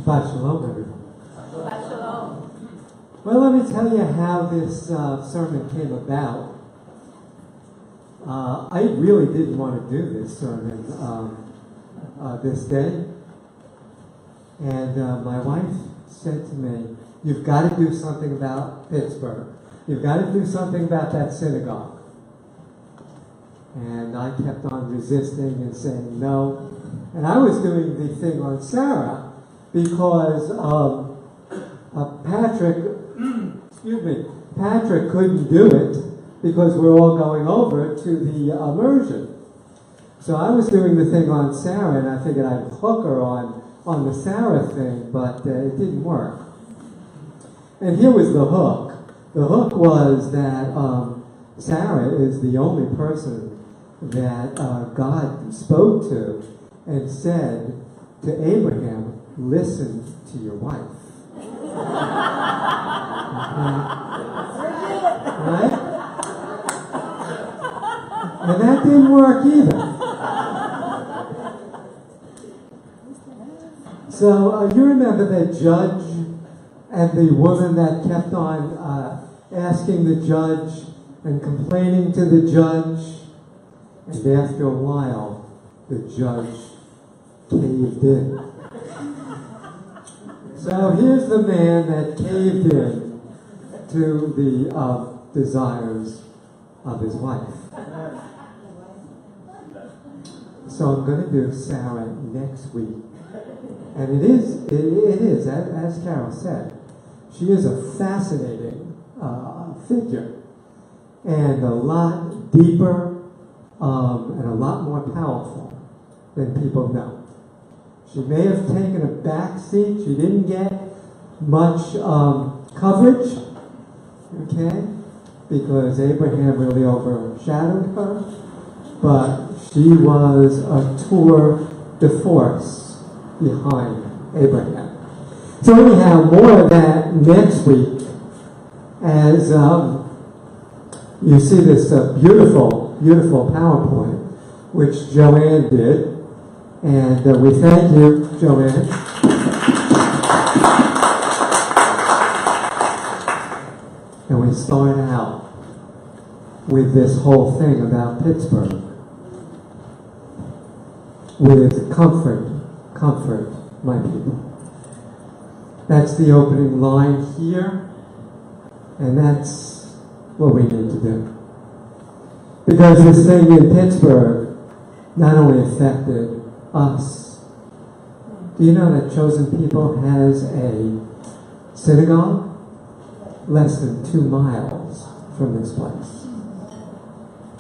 Shabbat Shalom, everyone. Shabbat Shalom. Well, let me tell you how this sermon came about. I really didn't want to do this sermon this day. And my wife said to me, "You've got to do something about Pittsburgh. You've got to do something about that synagogue." And I kept on resisting and saying no. And I was doing the thing on Sarah because Patrick couldn't do it because we're all going over to the immersion. So I was doing the thing on Sarah, and I figured I'd hook her on the Sarah thing, but it didn't work. And here was the hook. The hook was that Sarah is the only person that God spoke to and said to Abraham, "Listen to your wife." Right? And that didn't work either. So you remember the judge and the woman that kept on asking the judge and complaining to the judge, and after a while, the judge caved in. So here's the man that caved in to the desires of his wife. So I'm going to do Sarah next week. And it is, as Carol said, she is a fascinating figure, and a lot deeper and a lot more powerful than people know. She may have taken a back seat. She didn't get much coverage, okay, because Abraham really overshadowed her, but she was a tour de force behind Abraham. So anyhow, more of that next week as you see this beautiful PowerPoint, which Joanne did. And we thank you, Joanne. And we start out with this whole thing about Pittsburgh. With comfort, my people. That's the opening line here, and that's what we need to do. Because this thing in Pittsburgh not only affected us. Do you know that Chosen People has a synagogue less than 2 miles from this place?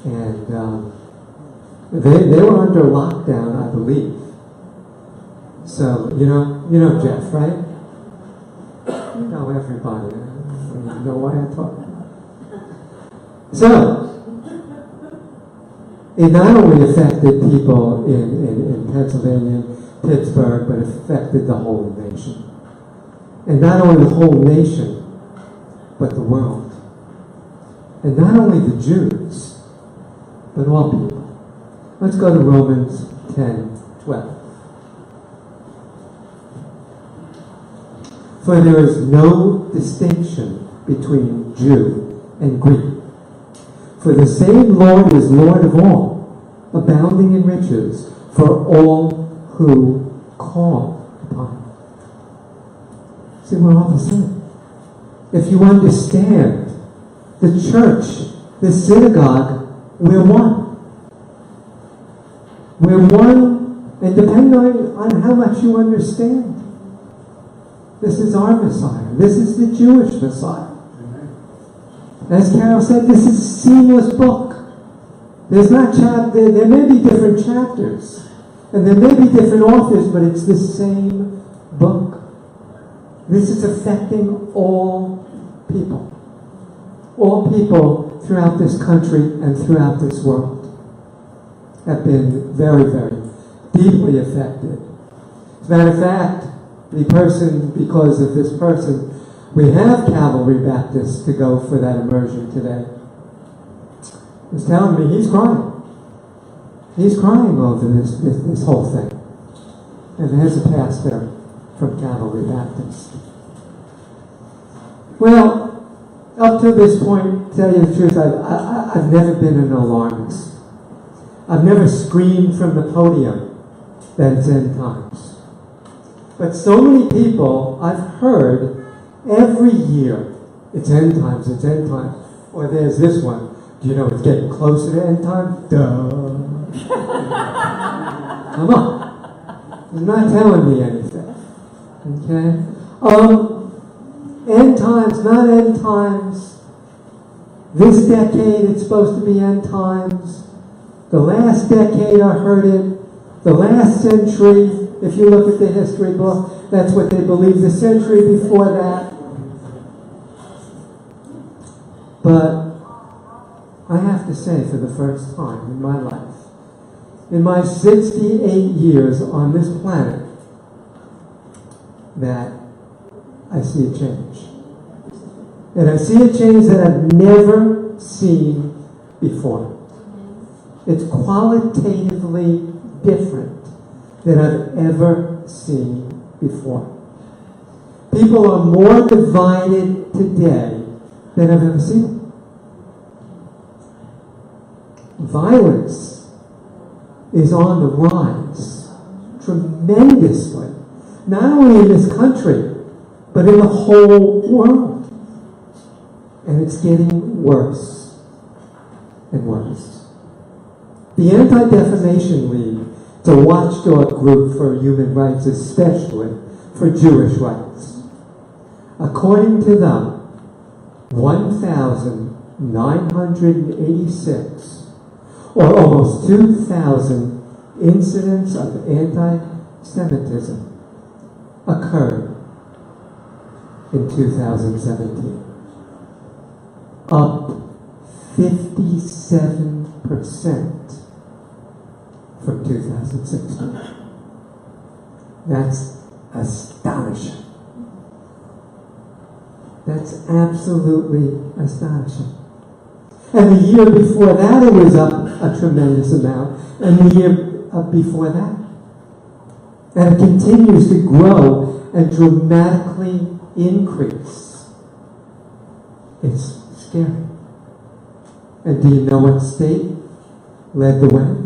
And they were under lockdown, I believe. So, you know Jeff, right? You know everybody. You know what I'm talking about. So, it not only affected people in Pennsylvania, Pittsburgh, but it affected the whole nation. And not only the whole nation, but the world. And not only the Jews, but all people. Let's go to Romans 10:12. For there is no distinction between Jew and Greek. For the same Lord is Lord of all, abounding in riches for all who call upon him. See, we're all the same. If you understand the church, the synagogue, we're one. We're one, and depending on how much you understand, this is our Messiah. This is the Jewish Messiah. As Carol said, this is a seamless book. There's not there may be different chapters, and there may be different authors, but it's the same book. This is affecting all people. All people throughout this country and throughout this world have been very, very deeply affected. As a matter of fact, because of this person, we have Calvary Baptists to go for that immersion today. He's telling me he's crying. He's crying over this whole thing. And there's a pastor from Calvary Baptist. Well, up to this point, to tell you the truth, I've never been an alarmist. I've never screamed from the podium that it's end times. But so many people I've heard every year, it's end times, it's end times. Or there's this one, do you know it's getting closer to end time? Duh. Come on. He's not telling me anything. Okay? End times, not end times. This decade, it's supposed to be end times. The last decade, I heard it. The last century, if you look at the history book, that's what they believe. The century before that. But I have to say, for the first time in my life, in my 68 years on this planet, that I see a change. And I see a change that I've never seen before. It's qualitatively different than I've ever seen before. People are more divided today than I've ever seen. Violence is on the rise tremendously, not only in this country, but in the whole world. And it's getting worse and worse. The Anti-Defamation League, it's a watchdog group for human rights, especially for Jewish rights. According to them, 1,986, or almost 2,000 incidents of anti-Semitism occurred in 2017. Up 57% from 2016. That's astonishing. That's absolutely astonishing. And the year before that, it was up a tremendous amount. And the year before that. And it continues to grow and dramatically increase. It's scary. And do you know what state led the way?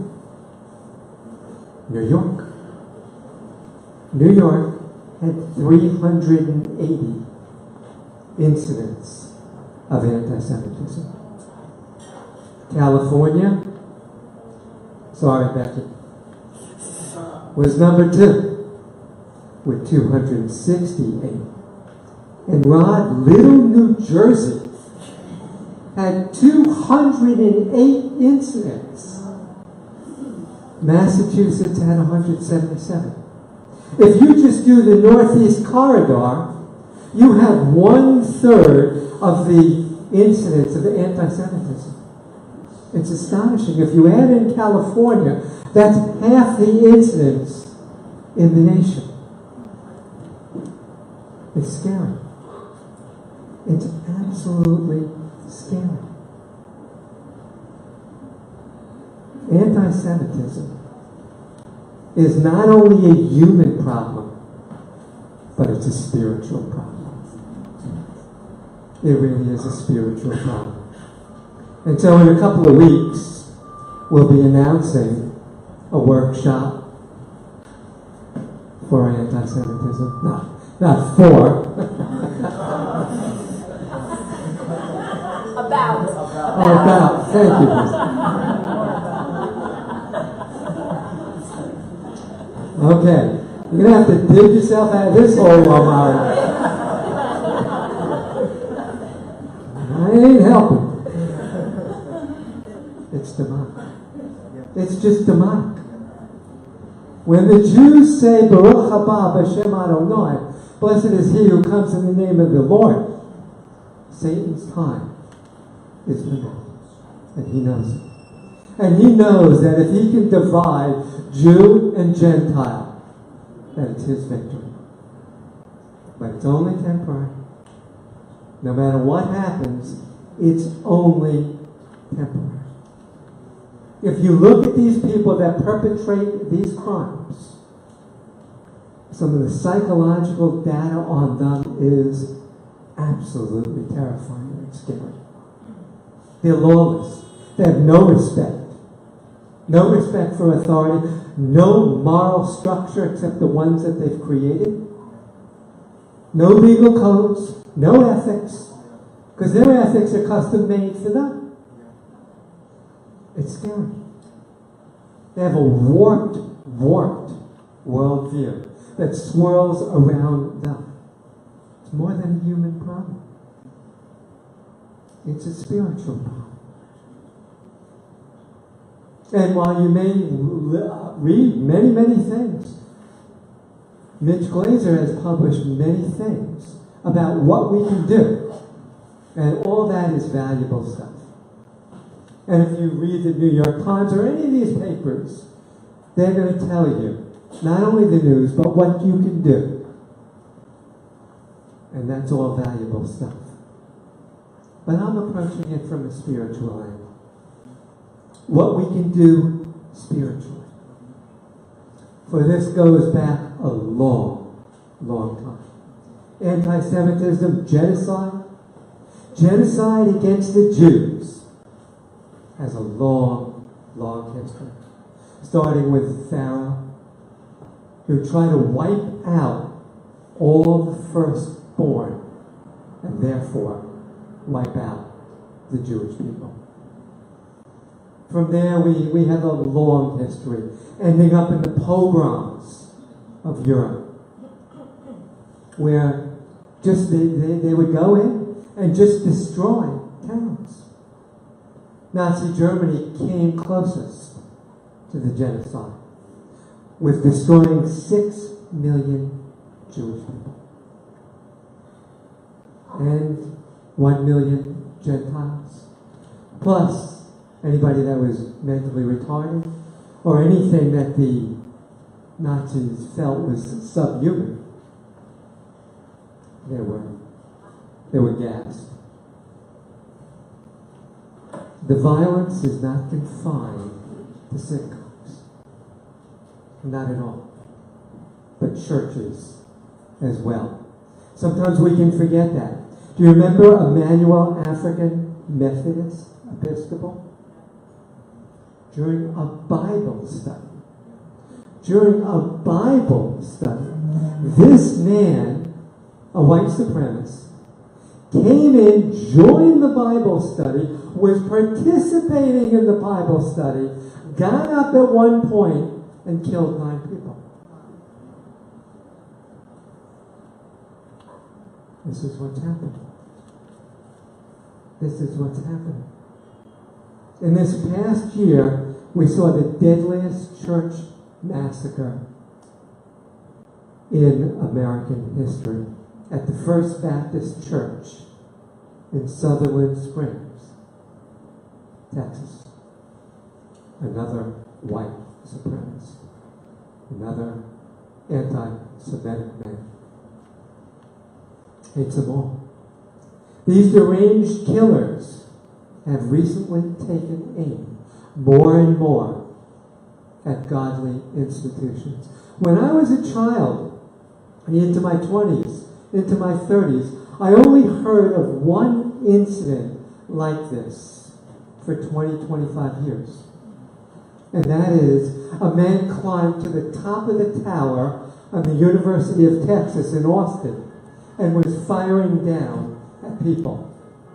New York. New York had 380 incidents of anti-Semitism. California, sorry Becky, was number 2 with 268. And Little, New Jersey had 208 incidents. Massachusetts had 177. If you just do the Northeast Corridor, you have 1/3 of the incidents of anti-Semitism. It's astonishing. If you add in California, that's half the incidents in the nation. It's scary. It's absolutely scary. Anti-Semitism is not only a human problem, but it's a spiritual problem. It really is a spiritual problem. And so in a couple of weeks, we'll be announcing a workshop for anti-Semitism. Not for. About. Thank you. Okay. You're going to have to dig yourself out of this hole, Omar. I ain't helping. It's demonic. It's just demonic. When the Jews say, Baruch haba b'shem Adonai, blessed is he who comes in the name of the Lord, Satan's time is limited. And he knows it. And he knows that if he can divide Jew and Gentile, that it's his victory. But it's only temporary. No matter what happens, it's only temporary. If you look at these people that perpetrate these crimes, some of the psychological data on them is absolutely terrifying and scary. They're lawless. They have no respect. No respect for authority. No moral structure except the ones that they've created. No legal codes. No ethics. Because their ethics are custom made for them. It's scary. They have a warped worldview that swirls around them. It's more than a human problem. It's a spiritual problem. And while you may read many things, Mitch Glaser has published many things about what we can do. And all that is valuable stuff. And if you read the New York Times or any of these papers, they're going to tell you not only the news, but what you can do. And that's all valuable stuff. But I'm approaching it from a spiritual angle. What we can do spiritually. For this goes back a long time. Anti-Semitism, genocide against the Jews has a long history. Starting with Pharaoh, who tried to wipe out all the firstborn and therefore wipe out the Jewish people. From there, we have a long history, ending up in the pogroms of Europe, where just they would go in and just destroy towns. Nazi Germany came closest to the genocide, with destroying 6 million Jewish people and 1 million Gentiles, plus anybody that was mentally retarded, or anything that the Nazis felt was subhuman. They were gassed. The violence is not confined to synagogues. Not at all. But churches as well. Sometimes we can forget that. Do you remember Emmanuel, African Methodist Episcopal? During a Bible study, this man, a white supremacist, came in, joined the Bible study, was participating in the Bible study, got up at one point and killed 9 people. This is what's happening. This is what's happening. In this past year, we saw the deadliest church massacre in American history at the First Baptist Church in Sutherland Springs, Texas. Another white supremacist, another anti-Semitic man. Hates them all. These deranged killers have recently taken aim more and more at godly institutions. When I was a child, and into my 20s, into my 30s, I only heard of one incident like this for 20, 25 years. And that is, a man climbed to the top of the tower of the University of Texas in Austin and was firing down at people.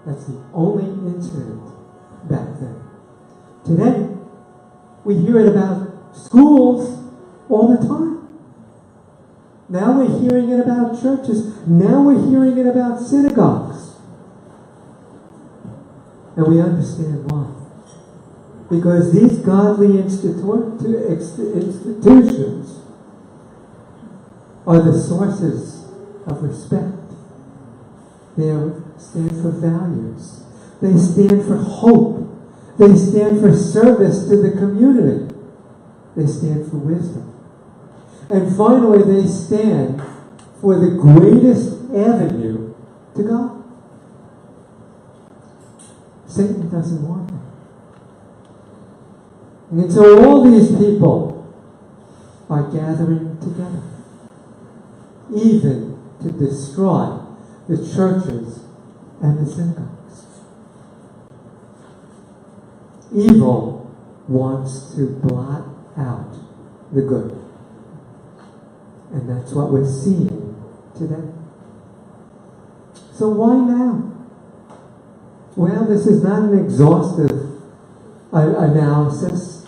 That's the only incident back then. Today, we hear it about schools all the time. Now we're hearing it about churches. Now we're hearing it about synagogues. And we understand why. Because these godly institutions are the sources of respect. They stand for values. They stand for hope. They stand for service to the community. They stand for wisdom. And finally, they stand for the greatest avenue to God. Satan doesn't want that. And so all these people are gathering together. even to destroy the churches and the synagogues. Evil wants to blot out the good. And that's what we're seeing today. So why now? Well, this is not an exhaustive analysis,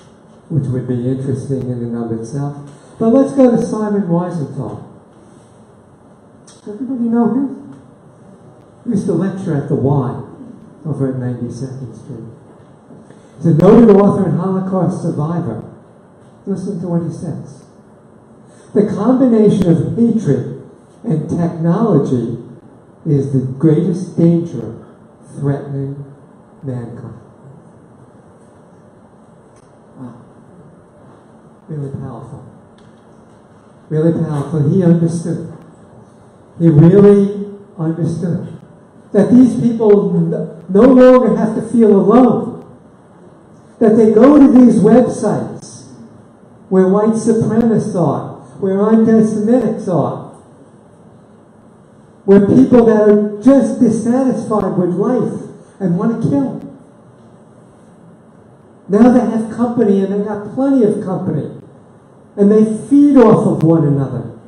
which would be interesting in and of itself. But let's go to Simon Wiesenthal. Everybody know him? He used to lecture at the Y over at 92nd Street. He's a noted author and Holocaust survivor. Listen to what he says. The combination of hatred and technology is the greatest danger threatening mankind. Wow. Really powerful. Really powerful. He understood. He really understood that these people no longer have to feel alone. That they go to these websites where white supremacists are, where anti-Semitics are, where people that are just dissatisfied with life and want to kill. Now they have company, and they got plenty of company, and they feed off of one another.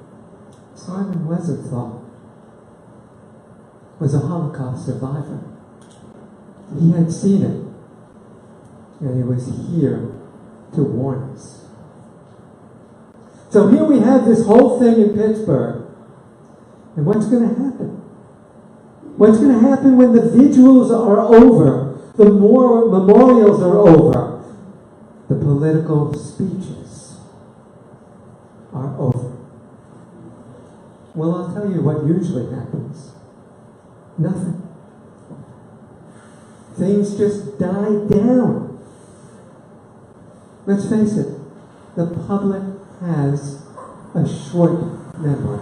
Simon Wiesenthal was a Holocaust survivor. He had seen it, and he was here to warn us. So here we have this whole thing in Pittsburgh. And what's going to happen? What's going to happen when the vigils are over, the memorials are over, the political speeches are over? Well, I'll tell you what usually happens. Nothing. Things just die down. Let's face it, the public has a short memory.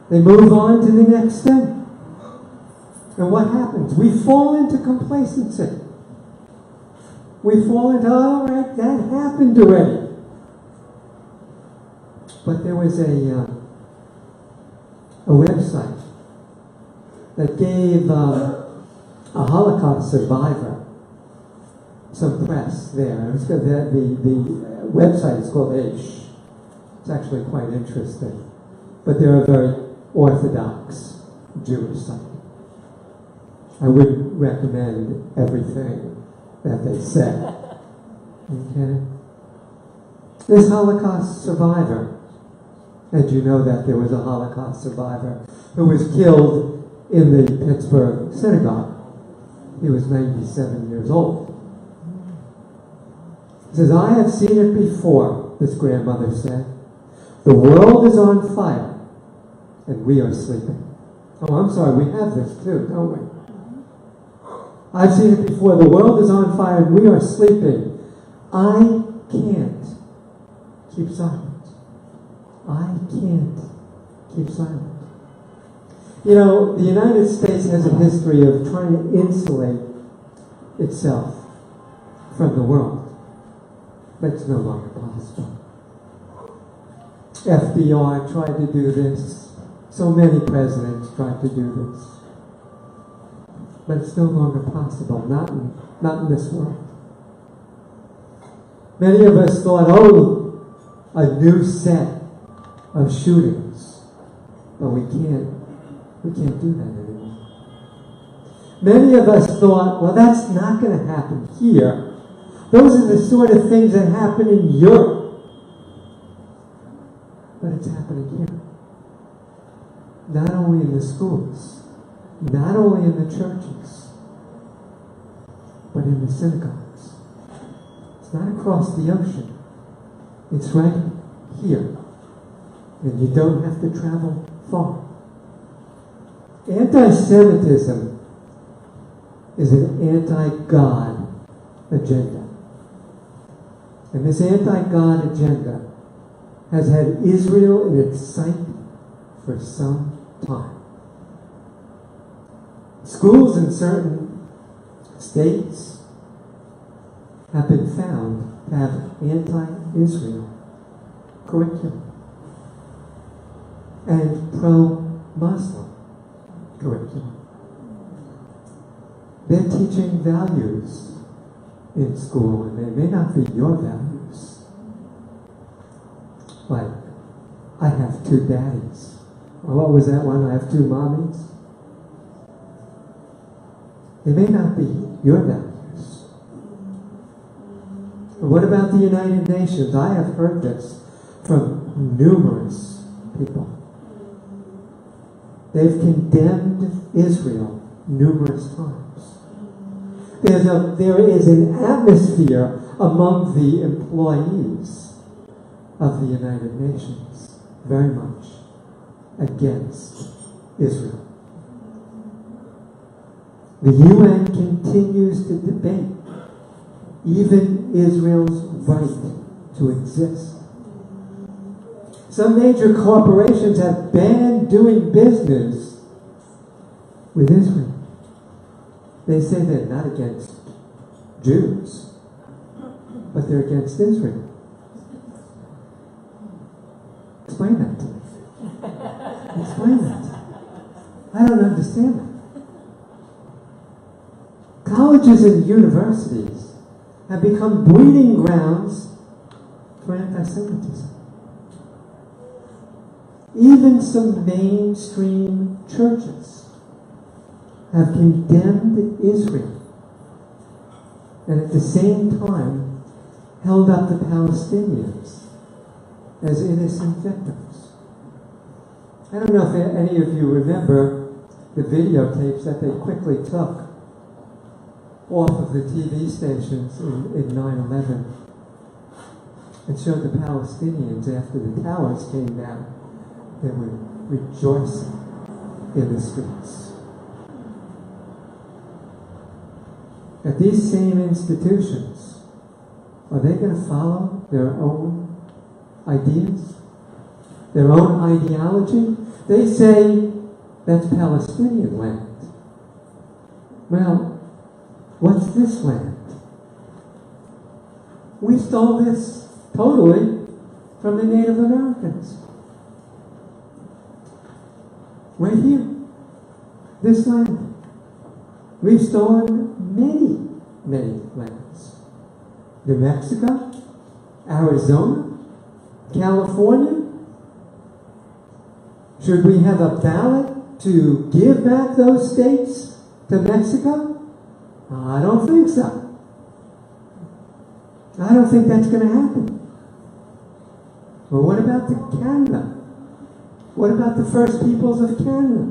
They move on to the next thing. And what happens? We fall into complacency. We fall into, all right, that happened already. But there was a website that gave a Holocaust survivor some press there. The website is called Aish. It's actually quite interesting. But they're a very Orthodox Jewish site. I wouldn't recommend everything that they say. Okay? This Holocaust survivor, and you know that there was a Holocaust survivor who was killed in the Pittsburgh synagogue. He was 97 years old. He says, I have seen it before, this grandmother said. The world is on fire, and we are sleeping. Oh, I'm sorry, we have this too, don't we? I've seen it before. The world is on fire, and we are sleeping. I can't keep silent. I can't keep silent. You know, the United States has a history of trying to insulate itself from the world. But it's no longer possible. FDR tried to do this. So many presidents tried to do this. But it's no longer possible, not in this world. Many of us thought, oh, a new set of shootings. But we can't do that anymore. Many of us thought, well, that's not going to happen here. Those are the sort of things that happen in Europe. But it's happening here. Not only in the schools, not only in the churches, but in the synagogues. It's not across the ocean. It's right here. And you don't have to travel far. Anti-Semitism is an anti-God agenda. And this anti-God agenda has had Israel in its sight for some time. Schools in certain states have been found to have anti-Israel curriculum. and pro-Muslim curriculum. They're teaching values in school, and they may not be your values. Like, I have two daddies. Or what was that one? I have two mommies. They may not be your values. But what about the United Nations? I have heard this from numerous people. They've condemned Israel numerous times. There is an atmosphere among the employees of the United Nations very much against Israel. The UN continues to debate even Israel's right to exist. Some major corporations have banned doing business with Israel. They say they're not against Jews, but they're against Israel. Explain that to me. Explain that. I don't understand that. Colleges and universities have become breeding grounds for anti-Semitism. Even some mainstream churches have condemned Israel and at the same time held up the Palestinians as innocent victims. I don't know if any of you remember the videotapes that they quickly took off of the TV stations in 9/11 and showed the Palestinians after the towers came down. They were rejoicing in the streets. At these same institutions, are they going to follow their own ideas? Their own ideology? They say that's Palestinian land. Well, what's this land? We stole this totally from the Native Americans. Right here. This land. We've stolen many, many lands. New Mexico, Arizona, California. Should we have a ballot to give back those states to Mexico? I don't think so. I don't think that's going to happen. Well, what about Canada? What about the First Peoples of Canada?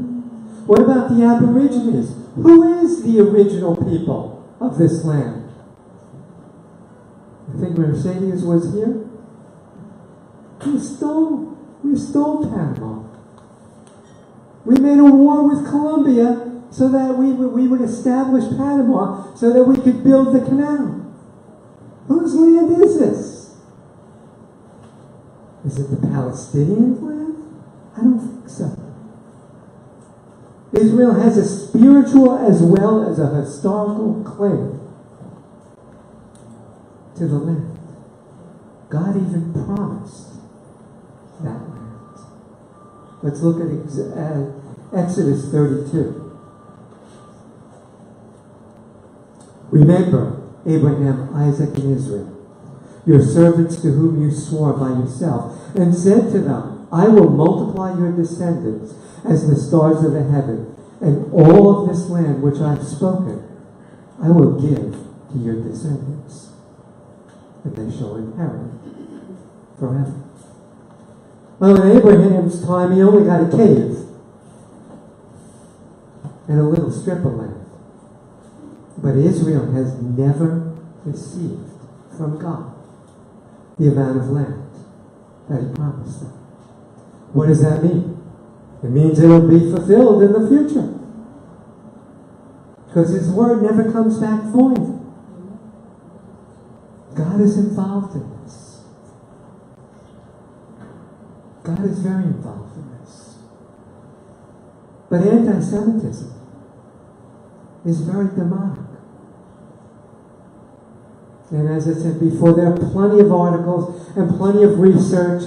What about the Aborigines? Who is the original people of this land? I think Mercedes was here. We stole Panama. We made a war with Colombia so that we would establish Panama so that we could build the canal. Whose land is this? Is it the Palestinian land? I don't think so. Israel has a spiritual as well as a historical claim to the land. God even promised that land. Let's look at Exodus 32. Remember Abraham, Isaac, and Israel, your servants to whom you swore by yourself, and said to them, I will multiply your descendants as the stars of the heaven, and all of this land which I have spoken I will give to your descendants, and they shall inherit forever. Well, in Abraham's time, he only got a cave and a little strip of land. But Israel has never received from God the amount of land that he promised them. What does that mean? It means it will be fulfilled in the future. Because his word never comes back void. God is involved in this. God is very involved in this. But anti-Semitism is very demonic. And as I said before, there are plenty of articles and plenty of research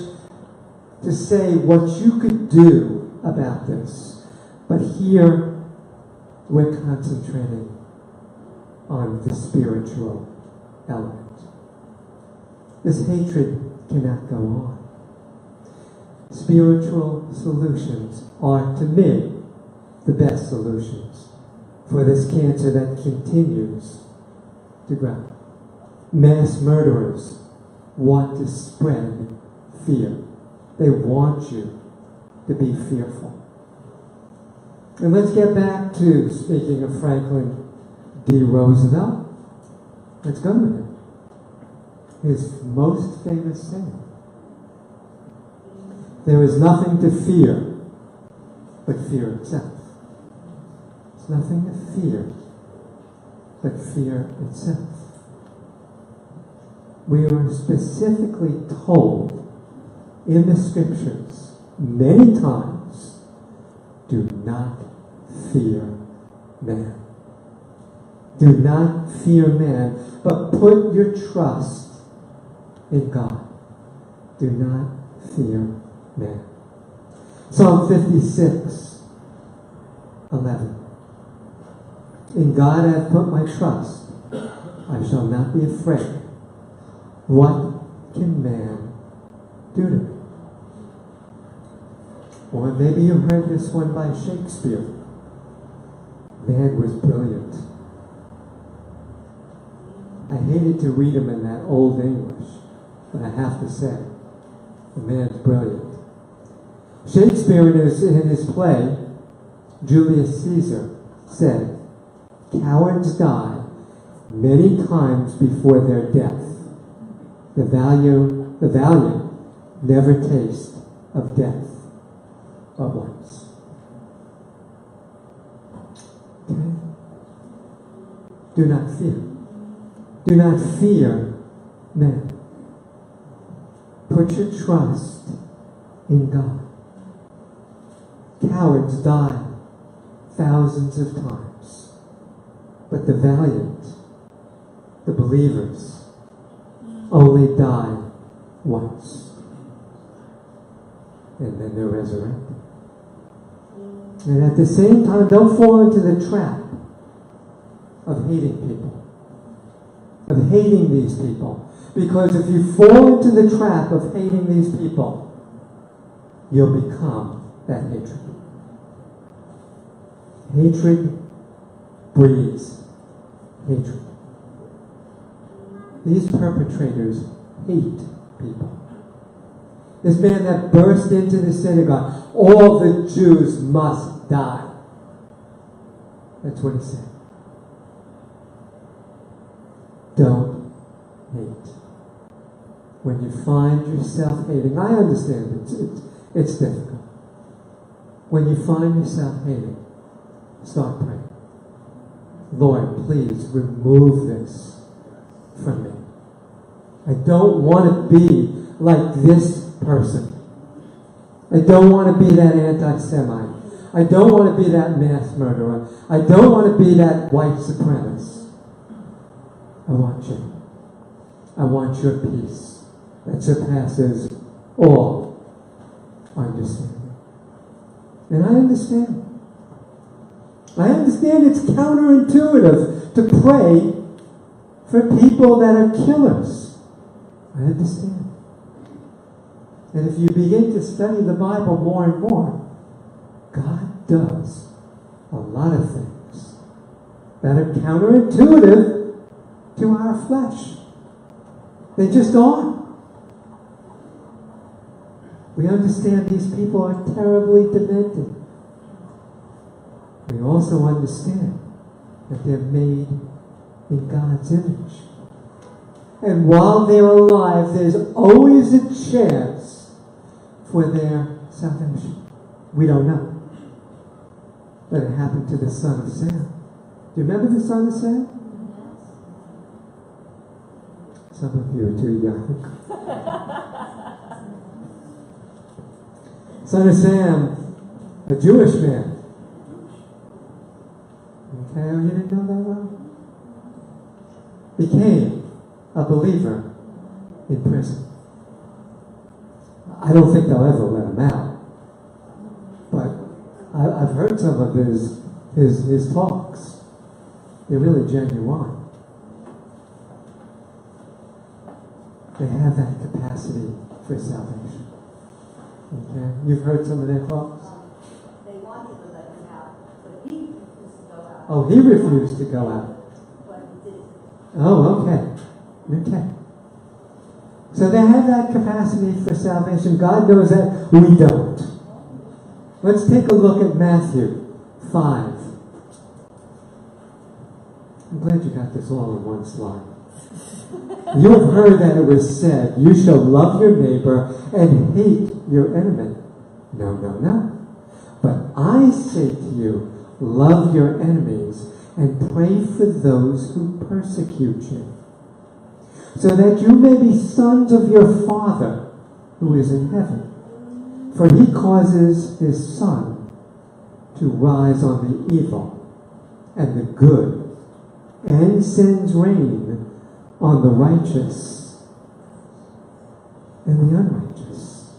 to say what you could do about this. But here, we're concentrating on the spiritual element. This hatred cannot go on. Spiritual solutions are, to me, the best solutions for this cancer that continues to grow. Mass murderers want to spread fear. They want you to be fearful. And let's get back to, speaking of Franklin D. Roosevelt, let's go to him. His most famous saying: there is nothing to fear but fear itself. There's nothing to fear but fear itself. We are specifically told in the scriptures many times, do not fear man. Do not fear man, but put your trust in God. Do not fear man. Psalm 56, 11. In God I have put my trust. I shall not be afraid. What can man do to me? Or maybe you heard this one by Shakespeare. Man was brilliant. I hated to read him in that old English, but I have to say, the man's brilliant. Shakespeare in his play, Julius Caesar, said, cowards die many times before their death. The valiant never taste of death but once. Okay? Do not fear. Do not fear man. Put your trust in God. Cowards die thousands of times, but the valiant, the believers, only die once. And then they're resurrected. And at the same time, don't fall into the trap of hating people. Of hating these people. Because if you fall into the trap of hating these people, you'll become that hatred. Hatred breeds hatred. These perpetrators hate people. This man that burst into the synagogue, all the Jews must die. That's what he said. Don't hate. When you find yourself hating, I understand it's difficult. When you find yourself hating, start praying. Lord, please remove this from me. I don't want to be like this person. I don't want to be that anti-Semite. I don't want to be that mass murderer. I don't want to be that white supremacist. I want you. I want your peace that surpasses all understanding. And I understand. I understand it's counterintuitive to pray for people that are killers. I understand. And if you begin to study the Bible more and more, God does a lot of things that are counterintuitive to our flesh. They just are. We understand these people are terribly demented. We also understand that they're made in God's image. And while they're alive, there's always a chance for their salvation. We don't know. But it happened to the son of Sam. Do you remember the son of Sam? Some of you are too young. Son of Sam, a Jewish man. Okay, oh, you didn't know that well? Became a believer in prison. I don't think they'll ever let him out. But I've heard some of his talks. They're really genuine. They have that capacity for salvation. Okay? You've heard some of their talks? They wanted to let him out, but he refused to go out. Oh, he refused to go out. But he did. Oh, okay. Okay. So they have that capacity for salvation. God knows that. We don't. Let's take a look at Matthew 5. I'm glad you got this all in one slide. You have heard that it was said, you shall love your neighbor and hate your enemy. No, no, no. But I say to you, love your enemies and pray for those who persecute you, so that you may be sons of your Father who is in heaven. For he causes his sun to rise on the evil and the good, and sends rain on the righteous and the unrighteous.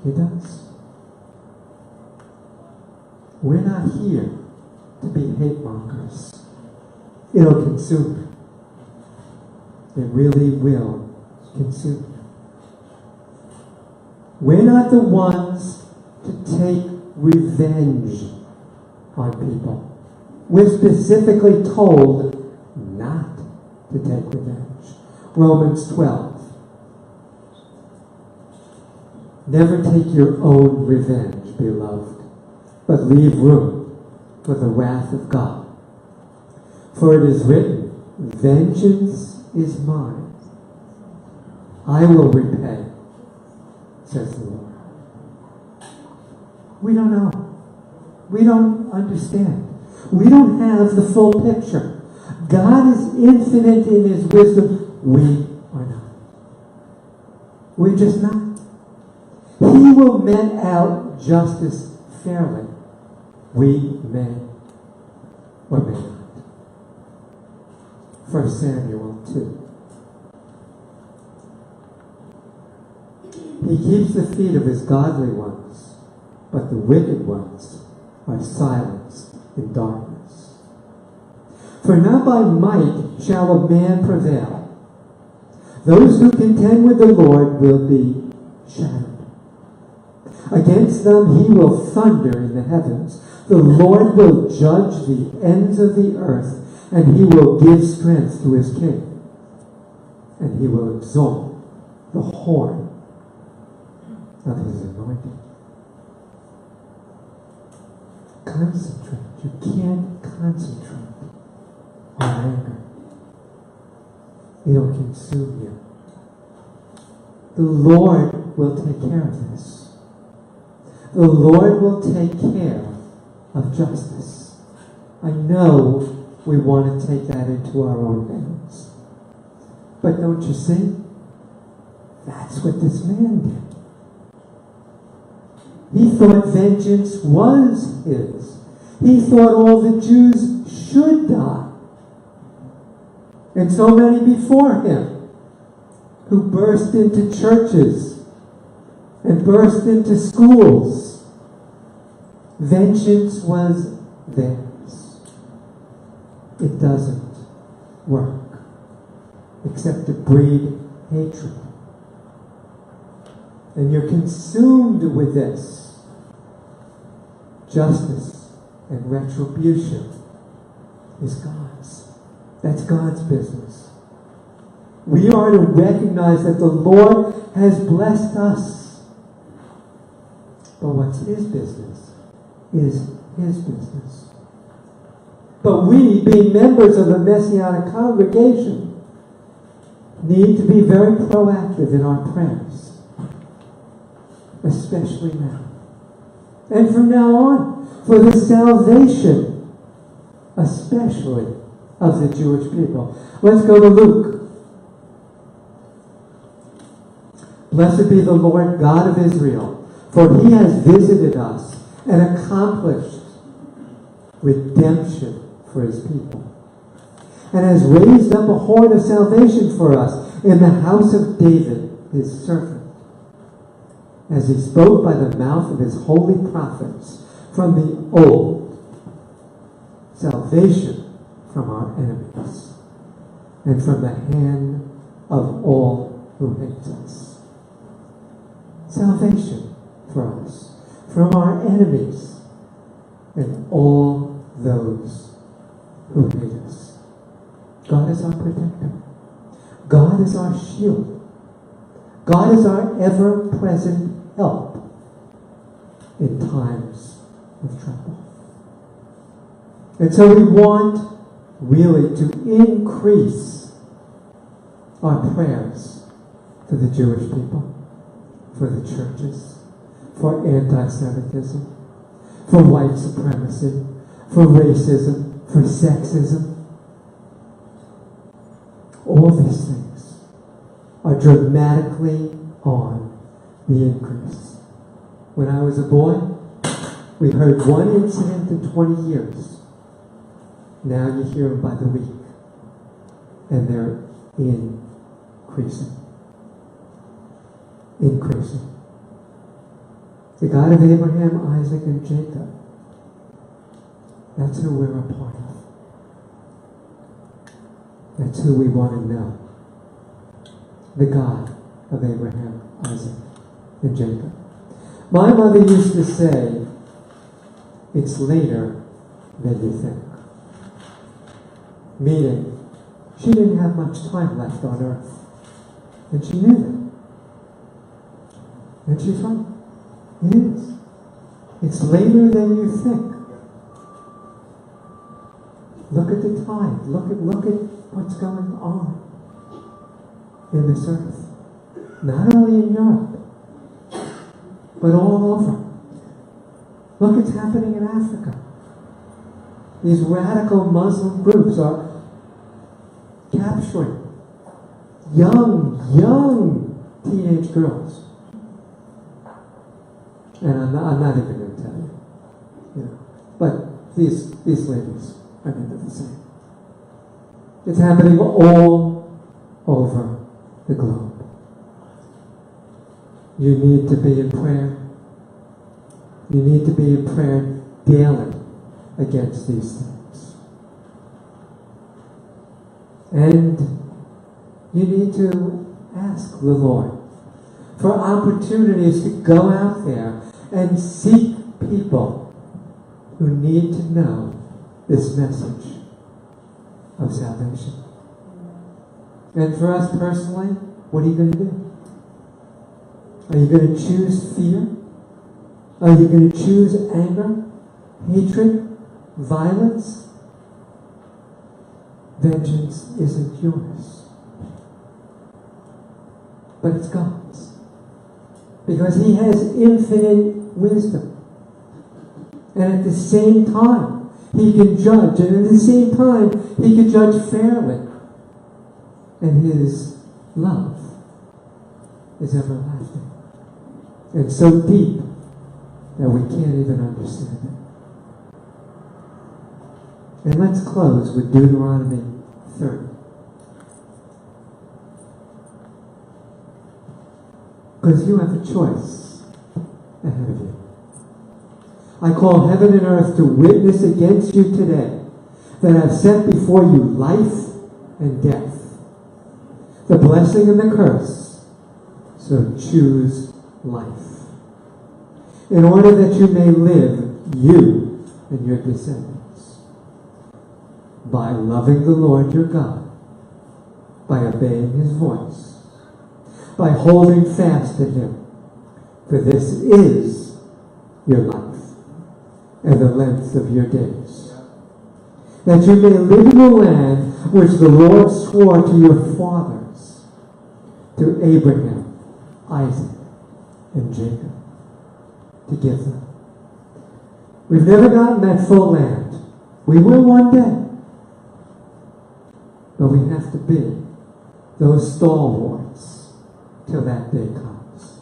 He does. We're not here to be hate mongers. It'll consume you. It really will consume you. We're not the ones to take revenge on people. We're specifically told not to take revenge. Romans 12. Never take your own revenge, beloved, but leave room for the wrath of God. For it is written, vengeance is mine. I will repay, says the Lord. We don't know. We don't understand. We don't have the full picture. God is infinite in his wisdom. We are not. We're just not. He will mete out justice fairly. We may or may not. 1 Samuel 2. He keeps the feet of his godly ones, but the wicked ones are silenced in darkness. For not by might shall a man prevail. Those who contend with the Lord will be shattered. Against them he will thunder in the heavens. The Lord will judge the ends of the earth, and he will give strength to his king. And he will exalt the horn of his anointing. Concentrate. You can't concentrate on anger. It'll consume you. The Lord will take care of this. The Lord will take care of justice. I know we want to take that into our own hands. But don't you see? That's what this man did. He thought vengeance was his. He thought all the Jews should die. And so many before him who burst into churches and burst into schools. Vengeance was theirs. It doesn't work except to breed hatred. And you're consumed with this. Justice and retribution is God's. That's God's business. We are to recognize that the Lord has blessed us. But what's his business is his business. But we, being members of the Messianic congregation, need to be very proactive in our prayers. Especially now. And from now on, for the salvation, especially of the Jewish people. Let's go to Luke. Blessed be the Lord God of Israel, for he has visited us and accomplished redemption for his people, and has raised up a horn of salvation for us in the house of David, his servant, as he spoke by the mouth of his holy prophets from the old, salvation from our enemies and from the hand of all who hate us. Salvation for us from our enemies and all those who hate us. God is our protector. God is our shield. God is our ever-present help in times of trouble. And so we want really to increase our prayers for the Jewish people, for the churches, for anti-Semitism, for white supremacy, for racism, for sexism. All these things are dramatically on the increase. When I was a boy, we heard one incident in 20 years. Now you hear them by the week. And they're increasing. Increasing. The God of Abraham, Isaac, and Jacob. That's who we're a part of. That's who we want to know. The God of Abraham, Isaac, and Jacob. My mother used to say, it's later than you think. Meaning, she didn't have much time left on earth. And she knew that. And she's right. It is. It's later than you think. Look at the tide. Look at what's going on in this earth. Not only in Europe, but all over. Look what's happening in Africa. These radical Muslim groups are capturing young teenage girls. And I'm not even going to tell you. But these ladies are going to do the same. It's happening all over the globe. You need to be in prayer. You need to be in prayer daily against these things. And you need to ask the Lord for opportunities to go out there and seek people who need to know this message of salvation. And for us personally, what are you going to do? Are you going to choose fear? Are you going to choose anger, hatred, violence? Vengeance isn't yours, but it's God's. Because He has infinite wisdom. And at the same time, He can judge. And at the same time, He can judge fairly. And His love is everlasting. And so deep that we can't even understand it. And let's close with Deuteronomy 30. Because you have a choice ahead of you. I call heaven and earth to witness against you today that I've set before you life and death, the blessing and the curse. So choose life, in order that you may live, you and your descendants, by loving the Lord your God, by obeying His voice, by holding fast to Him. For this is your life and the length of your days, that you may live in the land which the Lord swore to your fathers, to Abraham, Isaac, and Jacob, to give them. We've never gotten that full land. We will one day. But we have to be those stalwarts till that day comes.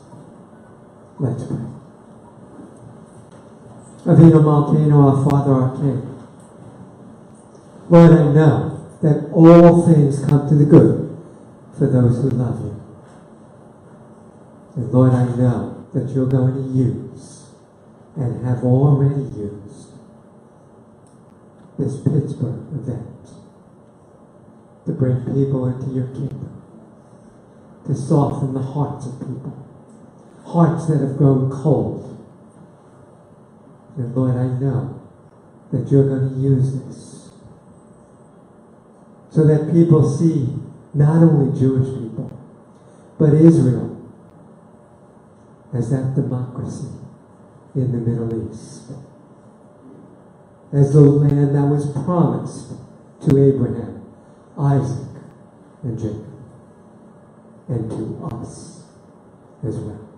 Let's pray. Avinu Malkeinu, our Father, our King. Lord, I know that all things come to the good for those who love you. And Lord, I know that you're going to use and have already used this Pittsburgh event to bring people into your kingdom, to soften the hearts of people, hearts that have grown cold. And Lord, I know that you're going to use this so that people see not only Jewish people, but Israel as that democracy in the Middle East, as the land that was promised to Abraham, Isaac, and Jacob, and to us as well.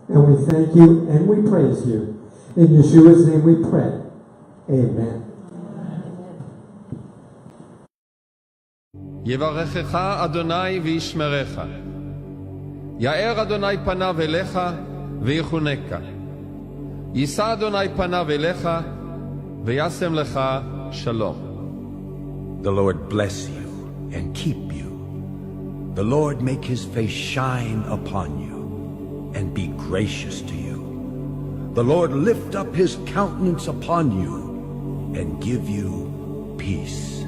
And we thank you and we praise you. In Yeshua's name we pray. Amen. יברכך אדוני וישמרך. יאר אדוני פניו אליך ויחונקה. יישא אדוני פניו אליך וישם לך שלום. The Lord bless you and keep you. The Lord make his face shine upon you and be gracious to you. The Lord lift up his countenance upon you and give you peace.